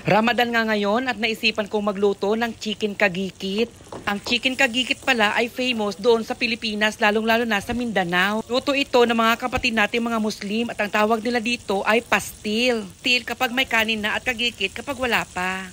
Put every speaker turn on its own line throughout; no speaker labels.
Ramadan nga ngayon at naisipan kong magluto ng chicken kagikit. Ang chicken kagikit pala ay famous doon sa Pilipinas, lalong-lalo na sa Mindanao. Luto ito ng mga kapatid natin mga Muslim at ang tawag nila dito ay pastil. Pastil kapag may kanin na at kagikit kapag wala pa.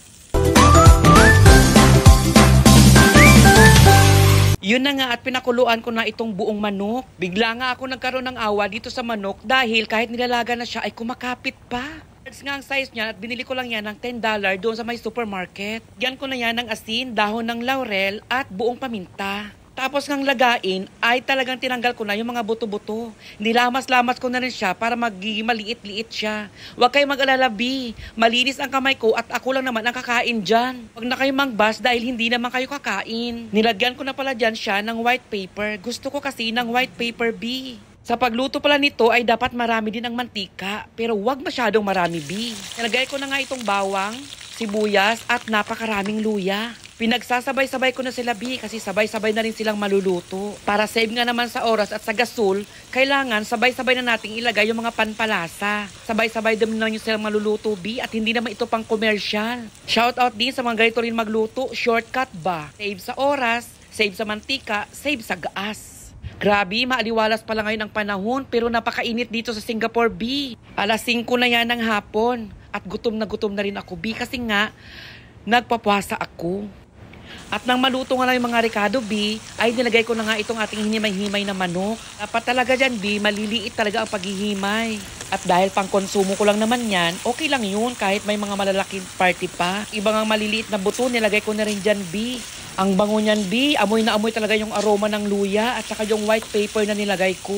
Yun na nga at pinakuluan ko na itong buong manok. Bigla nga ako nagkaroon ng awa dito sa manok dahil kahit nilalaga na siya ay kumakapit pa. Nga ang size niya at binili ko lang yan ng $10 doon sa may supermarket. Yan ko na yan ng asin, dahon ng laurel at buong paminta. Tapos ngang lagain ay talagang tinanggal ko na yung mga buto-buto. Nilamas-lamas ko na rin siya para magiging maliit-liit siya. Huwag kayong mag-alala, B. Malinis ang kamay ko at ako lang naman ang kakain dyan. Huwag na kayong mangbas dahil hindi naman kayo kakain. Nilagyan ko na pala dyan siya ng white paper. Gusto ko kasi ng white paper, B. Sa pagluto pala nito ay dapat marami din ang mantika, pero huwag masyadong marami, B. Nilagay ko na nga itong bawang, sibuyas at napakaraming luya. Pinagsasabay-sabay ko na sila, B, kasi sabay-sabay na rin silang maluluto. Para save nga naman sa oras at sa gasol, kailangan sabay-sabay na nating ilagay yung mga panpalasa. Sabay-sabay din na yung silang maluluto, B, at hindi naman ito pang commercial. Shoutout din sa mga ganito rin magluto, shortcut ba? Save sa oras, save sa mantika, save sa gas. Grabe, maaliwalas pala ngayon ang panahon pero napakainit dito sa Singapore, B. Alas 5 na yan ng hapon at gutom na rin ako, B, kasi nga nagpapwasa ako. At nang maluto nga lang yung mga rekado, B, ay nilagay ko na nga itong ating hinimay-himay na manok. Dapat talaga dyan, B, maliliit talaga ang paghihimay. At dahil pang konsumo ko lang naman yan, okay lang yun kahit may mga malalaking party pa. Ibang ang maliliit na buto, nilagay ko na rin dyan, B. Ang bango niyan, B, amoy na amoy talaga yung aroma ng luya at saka yung white paper na nilagay ko.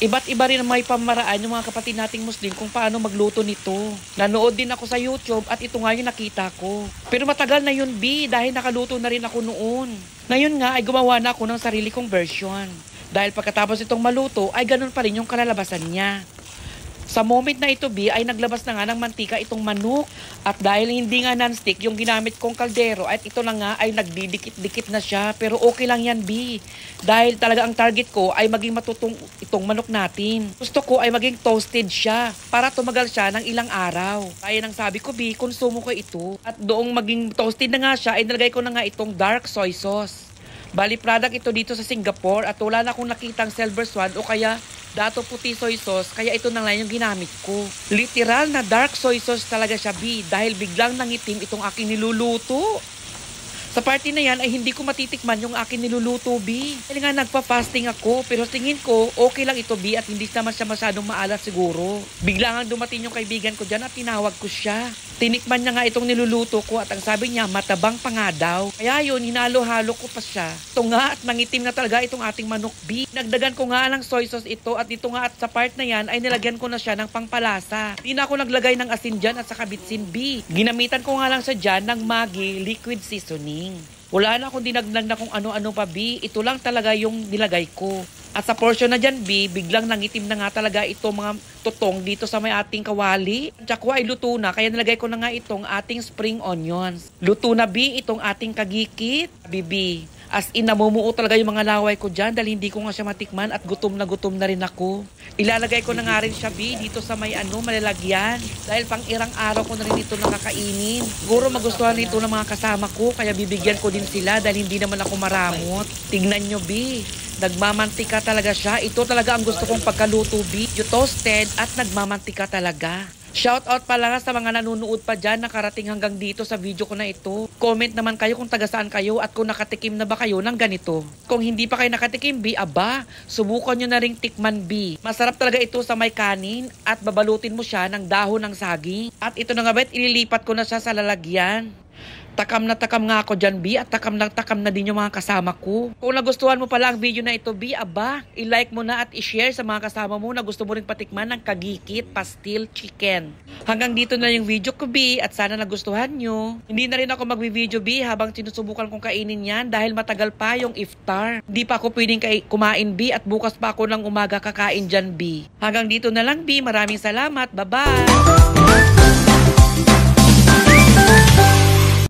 Iba't iba rin may pamaraan yung mga kapatid nating Muslim kung paano magluto nito. Nanood din ako sa YouTube at ito nga yung nakita ko. Pero matagal na yun, B, dahil nakaluto na rin ako noon. Ngayon nga ay gumawa na ako ng sarili kong version. Dahil pagkatapos itong maluto ay ganun pa rin yung kalalabasan niya. Sa moment na ito, B, ay naglabas na nga ng mantika itong manok. At dahil hindi nga non-stick yung ginamit kong kaldero, at ito na nga ay nagdidikit-dikit na siya. Pero okay lang yan, B. Dahil talaga ang target ko ay maging matutong itong manok natin. Gusto ko ay maging toasted siya para tumagal siya ng ilang araw. Kaya nang sabi ko, B, konsumo ko ito. At doong maging toasted na nga siya, ay nalagay ko na nga itong dark soy sauce. Bali product ito dito sa Singapore at wala na akong nakitang silver swan o kaya dato puti soy sauce, kaya ito na lang yung ginamit ko. Literal na dark soy sauce talaga siya, B, dahil biglang nangitim itong aking niluluto. Sa party na yan ay hindi ko matitikman yung aking niluluto, B. Dahil nga nagpa-fasting ako, pero tingin ko okay lang ito, B, at hindi naman siya masyadong maalat siguro. Bigla nga dumating yung kaibigan ko dyan at tinawag ko siya. Tinikman niya nga itong niluluto ko at ang sabi niya matabang pa nga daw. Kaya yun, hinalo-halo ko pa siya. Ito nga at nangitim na talaga itong ating manok, B. Nagdagan ko nga ng soy sauce ito at dito nga at sa part na yan ay nilagyan ko na siya ng pangpalasa. Hindi na ako naglagay ng asin dyan at saka bitsin, B. Ginamitan ko nga lang sa dyan ng Maggi liquid seasoning. Wala na akong dinagdag na kung ano-ano pa, B. Ito lang talaga yung nilagay ko. At sa portion na dyan, B, biglang nangitim na nga talaga ito mga tutong dito sa may ating kawali. Tsakwa ay luto na, kaya nilagay ko na nga itong ating spring onions. Luto na, B, itong ating kagikit. B. As in, namumuo talaga yung mga laway ko dyan dahil hindi ko nga siya matikman at gutom na rin ako. Ilalagay ko na nga rin siya, B, dito sa may malalagyan. Dahil pang irang araw ko na rin ito nakakainin. Siguro magustuhan nito ng mga kasama ko, kaya bibigyan ko din sila dahil hindi naman ako maramot. Tignan nyo, B. Nagmamantika talaga siya. Ito talaga ang gusto kong pagkaluto, B. You toasted at nagmamantika talaga. Shoutout pala nga sa mga nanonood pa dyan nakarating hanggang dito sa video ko na ito. Comment naman kayo kung taga saan kayo at kung nakatikim na ba kayo ng ganito. Kung hindi pa kayo nakatikim, B, aba, subukan nyo na ring tikman, B. Masarap talaga ito sa may kanin at babalutin mo siya ng dahon ng saging. At ito na nga ba, ililipat ko na siya sa lalagyan. Takam na takam nga ako dyan, B, at takam na din yung mga kasama ko. Kung nagustuhan mo pala ang video na ito, B, aba, i-like mo na at i-share sa mga kasama mo na gusto mo rin patikman ng kagikit pastil chicken. Hanggang dito na yung video ko, B, at sana nagustuhan nyo. Hindi na rin ako magbi-video, B, habang sinusubukan kong kainin yan dahil matagal pa yung iftar. Hindi pa ako pwedeng kumain, B, at bukas pa ako ng umaga kakain dyan, B. Hanggang dito na lang, B, maraming salamat, bye-bye!